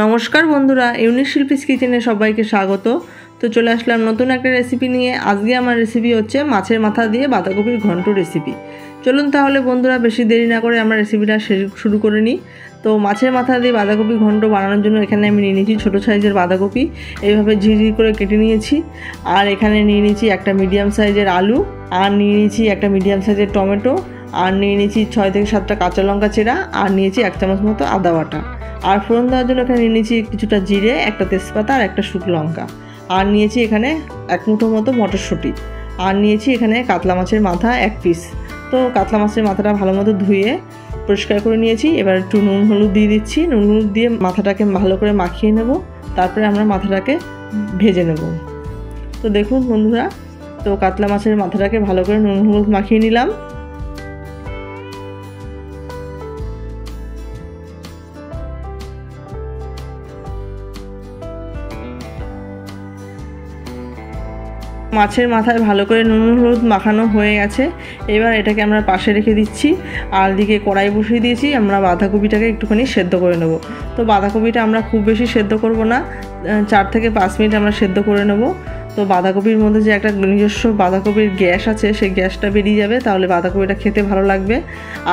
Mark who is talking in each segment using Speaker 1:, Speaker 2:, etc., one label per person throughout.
Speaker 1: নমস্কার বন্ধুরা, ইউনিক শিল্পীস কিচেনে সবাইকে স্বাগত। তো চলে আসলাম নতুন একটা রেসিপি নিয়ে। আজকে আমার রেসিপি হচ্ছে মাছের মাথা দিয়ে বাঁধাকপির ঘন্ট রেসিপি। চলুন তাহলে বন্ধুরা বেশি দেরি না করে আমরা রেসিপিটা শুরু করে নিই। তো মাছের মাথা দিয়ে বাঁধাকপি ঘন্ট বানানোর জন্য এখানে আমি নিয়ে নিয়েছি ছোটো সাইজের বাঁধাকপি, এইভাবে ঝিরিঝিরি করে কেটে নিয়েছি। আর এখানে নিয়ে নিয়েছি একটা মিডিয়াম সাইজের আলু, আর নিয়ে নিয়েছি একটা মিডিয়াম সাইজের টমেটো, আর নিয়ে নিয়েছি 6 থেকে 7টা কাঁচা লঙ্কা চেরা, আর নিয়েছি 1 চামচ মতো আদা বাটা। আর ফোড়ন দেওয়ার জন্য এখানে নিয়ে নিয়েছি কিছুটা জিরে, একটা তেজপাতা আর একটা শুকনো লঙ্কা। আর নিয়েছি এখানে 1 মুঠো মতো মটরশুঁটি। আর নিয়েছি এখানে কাতলা মাছের মাথা 1 পিস। তো কাতলা মাছের মাথাটা ভালো মতো ধুয়ে পরিষ্কার করে নিয়েছি। এবার একটু নুন হলুদ দিয়ে দিচ্ছি। নুন হলুদ দিয়ে মাথাটাকে ভালো করে মাখিয়ে নেব, তারপরে আমরা মাথাটাকে ভেজে নেব। তো দেখুন বন্ধুরা, তো কাতলা মাছের মাথাটাকে ভালো করে নুন হলুদ মাখিয়ে নিলাম। মাছের মাথায় ভালো করে নুন হলুদ মাখানো হয়ে গেছে। এবার এটাকে আমরা পাশে রেখে দিচ্ছি। আর দিকে কড়াই বসিয়ে দিয়েছি, আমরা বাঁধাকপিটাকে একটুখানি সেদ্ধ করে নেব। তো বাঁধাকপিটা আমরা খুব বেশি সেদ্ধ করব না, 4 থেকে 5 মিনিট আমরা সেদ্ধ করে নেব। তো বাঁধাকপির মধ্যে যে একটা নিজস্ব বাঁধাকপির গ্যাস আছে, সেই গ্যাসটা বেরিয়ে যাবে, তাহলে বাঁধাকপিটা খেতে ভালো লাগবে।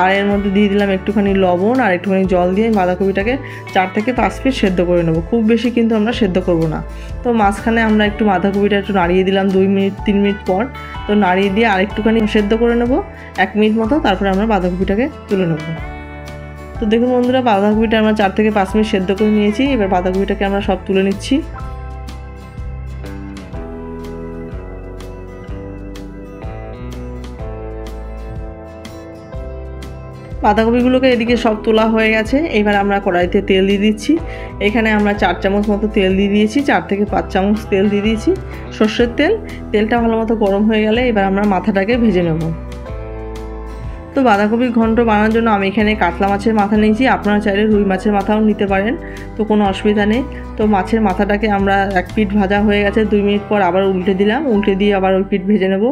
Speaker 1: আর এর মধ্যে দিয়ে দিলাম একটুখানি লবণ আর একটুখানি জল দিয়ে বাঁধাকপিটাকে 4 থেকে 5 মিনিট সেদ্ধ করে নেব। খুব বেশি কিন্তু আমরা সেদ্ধ করব না। তো মাঝখানে আমরা একটু বাঁধাকপিটা একটু নাড়িয়ে দিলাম 2 মিনিট 3 মিনিট পর। তো নাড়িয়ে দিয়ে আরেকটুখানি সেদ্ধ করে নেব 1 মিনিট মতো, তারপরে আমরা বাঁধাকপিটাকে তুলে নেব। তো দেখুন বন্ধুরা, বাঁধাকপিটা আমরা 4 থেকে 5 মিনিট সেদ্ধ করে নিয়েছি। এবার বাঁধাকপিটাকে আমরা সব তুলে নিচ্ছি। বাঁধাকপিগুলোকে এদিকে সব তোলা হয়ে গেছে। এবার আমরা কড়াইতে তেল দিয়ে দিচ্ছি। এখানে আমরা 4 চামচ মতো তেল দিয়ে দিয়েছি, 4 থেকে 5 চামচ তেল দিয়ে দিয়েছি সর্ষের তেল। তেলটা ভালো মতো গরম হয়ে গেলে এবার আমরা মাথাটাকে ভেজে নেব। তো বাঁধাকপির ঘন্ট বানানোর জন্য আমি এখানে কাতলা মাছের মাথা নিয়েছি, আপনারা চাইলে রুই মাছের মাথাও নিতে পারেন, তো কোনো অসুবিধা নেই। তো মাছের মাথাটাকে আমরা 1 পিঠ ভাজা হয়ে গেছে, 2 মিনিট পর আবার উল্টে দিলাম, উল্টে দিয়ে আবার ওই পিঠ ভেজে নেব।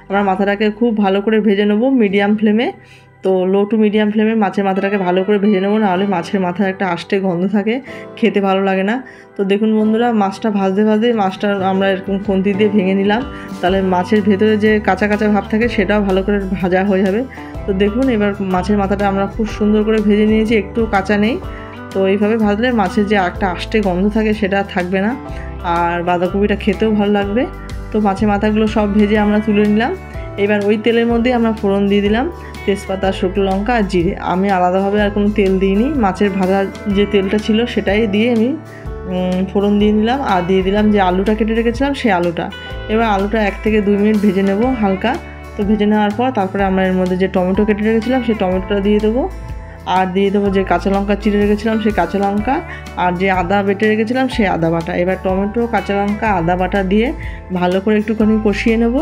Speaker 1: আমরা মাথাটাকে খুব ভালো করে ভেজে নেব মিডিয়াম ফ্লেমে। তো লো টু মিডিয়াম ফ্লেমে মাছের মাথাটাকে ভালো করে ভেজে নেব, নাহলে মাছের মাথার একটা আষ্টে গন্ধ থাকে, খেতে ভালো লাগে না। তো দেখুন বন্ধুরা, মাছটা ভাজতে ভাজতে মাছটা আমরা এরকম খুন্তি দিয়ে ভেঙে নিলাম, তাহলে মাছের ভেতরে যে কাঁচা কাঁচা ভাব থাকে সেটাও ভালো করে ভাজা হয়ে যাবে। তো দেখুন, এবার মাছের মাথাটা আমরা খুব সুন্দর করে ভেজে নিয়েছি, একটু কাঁচা নেই। তো এইভাবে ভাজলে মাছের যে একটা আষ্টে গন্ধ থাকে সেটা থাকবে না, আর বাঁধাকপিটা খেতেও ভালো লাগবে। তো মাছের মাথাগুলো সব ভেজে আমরা তুলে নিলাম। এবার ওই তেলের মধ্যে আমরা ফোড়ন দিয়ে দিলাম তেজপাতা, শুকনো লঙ্কা আর জিরে। আমি আলাদাভাবে আর কোনো তেল দিইনি, মাছের ভাজা যে তেলটা ছিল সেটাই দিয়ে আমি ফোড়ন দিয়ে নিলাম। আর দিয়ে দিলাম যে আলুটা কেটে রেখেছিলাম সেই আলুটা। এবার আলুটা 1 থেকে 2 মিনিট ভেজে নেব হালকা। তো ভেজে নেওয়ার পর তারপরে আমরা এর মধ্যে যে টমেটো কেটে রেখেছিলাম সেই টমেটোটা দিয়ে দেবো। আর দিয়ে দেবো যে কাঁচা লঙ্কা চিড়ে রেখেছিলাম সেই কাঁচা লঙ্কা, আর যে আদা বেটে রেখেছিলাম সেই আদা বাটা। এবার টমেটো, কাঁচা লঙ্কা, আদা বাটা দিয়ে ভালো করে একটুখানি কষিয়ে নেব।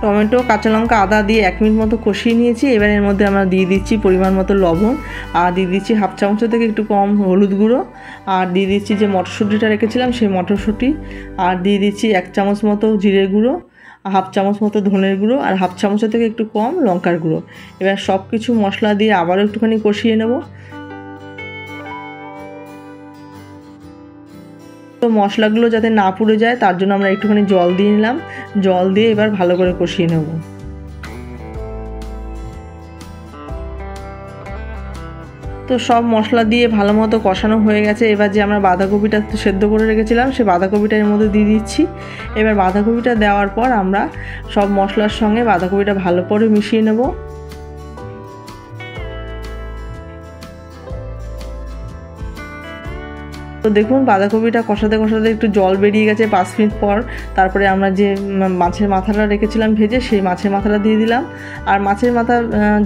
Speaker 1: টমেটো, কাঁচা লঙ্কা, আদা দিয়ে 1 মিনিট মতো কষিয়ে নিয়েছি। এবার এর মধ্যে আমরা দিয়ে দিচ্ছি পরিমাণ মতো লবণ, আর দিয়ে দিচ্ছি 1/2 চামচের থেকে একটু কম হলুদ গুঁড়ো, আর দিয়ে দিচ্ছি যে মটরশুঁটিটা রেখেছিলাম সেই মটরশুঁটি, আর দিয়ে দিচ্ছি 1 চামচ মতো জিরের গুঁড়ো, 1/2 চামচ মতো ধনের গুঁড়ো, আর 1/2 চামচের থেকে একটু কম লঙ্কার গুঁড়ো। এবার সব কিছু মশলা দিয়ে আবারও একটুখানি কষিয়ে নেব। তো মশলাগুলো যাতে না পুড়ে যায় তার জন্য আমরা একটুখানি জল দিয়ে নিলাম। জল দিয়ে এবার ভালো করে কষিয়ে নেব। তো সব মশলা দিয়ে ভালো মতো কষানো হয়ে গেছে। এবার যে আমরা বাঁধাকপিটা সেদ্ধ করে রেখেছিলাম সেই বাঁধাকপিটা এর মধ্যে দিয়ে দিচ্ছি। এবার বাঁধাকপিটা দেওয়ার পর আমরা সব মশলার সঙ্গে বাঁধাকপিটা ভালো করে মিশিয়ে নেব। তো দেখুন, বাঁধাকপিটা কষাতে কষাতে একটু জল বেরিয়ে গেছে 5 মিনিট পর। তারপরে আমরা যে মাছের মাথাটা রেখেছিলাম ভেজে সেই মাছের মাথাটা দিয়ে দিলাম। আর মাছের মাথা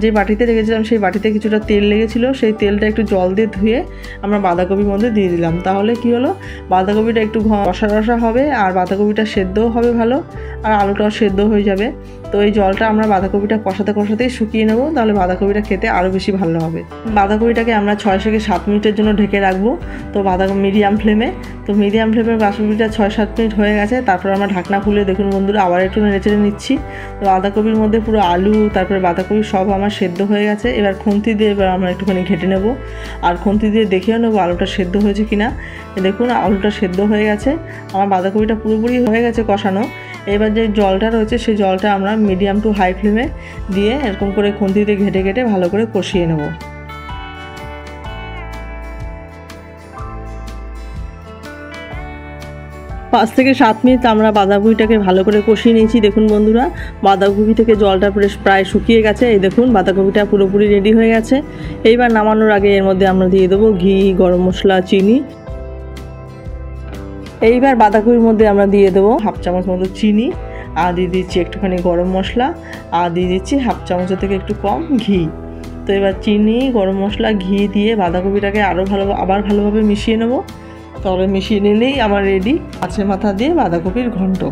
Speaker 1: যে বাটিতে রেখেছিলাম সেই বাটিতে কিছুটা তেল লেগেছিলো, সেই তেলটা একটু জল দিয়ে ধুয়ে আমরা বাঁধাকপির মধ্যে দিয়ে দিলাম। তাহলে কি হলো, বাঁধাকপিটা একটু রসা রসা হবে, আর বাঁধাকপিটা সেদ্ধও হবে ভালো, আর আলুটাও সেদ্ধ হয়ে যাবে। তো এই জলটা আমরা বাঁধাকপিটা কষাতে কষাতেই শুকিয়ে নেব, তাহলে বাঁধাকপিটা খেতে আরও বেশি ভালো হবে। বাঁধাকপিটাকে আমরা 6 থেকে 7 মিনিটের জন্য ঢেকে রাখবো। তো মিডিয়াম ফ্লেমে। তো মিডিয়াম ফ্লেমে বাঁধাকপিটা 6-7 মিনিট হয়ে গেছে। তারপর আমরা ঢাকনা খুলে দেখুন বন্ধুরা আবার একটু নেড়েচেড়ে নিচ্ছি। তো বাঁধাকপির মধ্যে পুরো আলু তারপরে বাঁধাকপি সব আমার সেদ্ধ হয়ে গেছে। এবার খুন্তি দিয়ে এবার আমরা একটুখানি ঘেঁটে নেব, আর খুন্তি দিয়ে দেখেও নেবো আলুটা সেদ্ধ হয়েছে কিনা। দেখুন আলুটা সেদ্ধ হয়ে গেছে, আমার বাঁধাকপিটা পুরোপুরি হয়ে গেছে কষানো। এবার যে জলটা রয়েছে সেই জলটা আমরা মিডিয়াম টু হাই ফ্লেমে দিয়ে এরকম করে খুন্তি দিয়ে ঘেঁটে ঘেঁটে ভালো করে কষিয়ে নেব। 5 থেকে 7 মিনিট আমরা বাঁধাকপিটাকে ভালো করে কষিয়ে নিয়েছি। দেখুন বন্ধুরা বাঁধাকপি থেকে জলটা প্রায় শুকিয়ে গেছে। এই দেখুন বাঁধাকপিটা পুরোপুরি রেডি হয়ে গেছে। এইবার নামানোর আগে এর মধ্যে আমরা দিয়ে দেবো ঘি, গরম মশলা, চিনি। এইবার বাঁধাকপির মধ্যে আমরা দিয়ে দেবো 1/2 চামচ মতো চিনি, আর দিয়ে দিচ্ছি একটুখানি গরম মশলা, আর দিয়ে দিচ্ছি 1/2 চামচের থেকে একটু কম ঘি। তো এবার চিনি, গরম মশলা, ঘি দিয়ে বাঁধাকপিটাকে আবার ভালোভাবে মিশিয়ে নেব। তাহলে মিশিয়ে নিলেই আমার রেডি মাছের মাথা দিয়ে বাঁধাকপির ঘন্ট।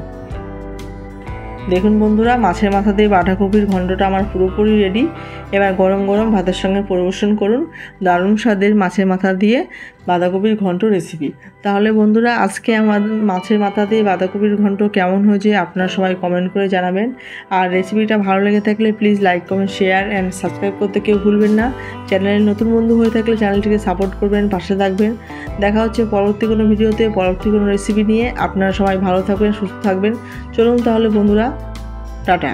Speaker 1: দেখুন বন্ধুরা মাছের মাথা দিয়ে বাঁধাকপির ঘন্টটা আমার পুরোপুরি রেডি। এবার গরম গরম ভাতের সঙ্গে পরিবেশন করুন দারুণ স্বাদের মাছের মাথা দিয়ে বাঁধাকপির ঘন্ট রেসিপি। তাহলে বন্ধুরা আজকে আমার মাছের মাথা দিয়ে বাঁধাকপির ঘন্ট কেমন হয়েছে আপনারা সবাই কমেন্ট করে জানাবেন। আর রেসিপিটা ভালো লেগে থাকলে please like, comment, share and subscribe করতে কেউ ভুলবেন না। চ্যানেলের নতুন বন্ধু হয়ে থাকলে চ্যানেলটিকে সাপোর্ট করবেন, পাশে থাকবেন। দেখা হচ্ছে পরবর্তী কোনো ভিডিওতে, পরবর্তী কোনো রেসিপি নিয়ে। আপনারা সবাই ভালো থাকবেন, সুস্থ থাকবেন। চলুন তাহলে বন্ধুরা, টাটা।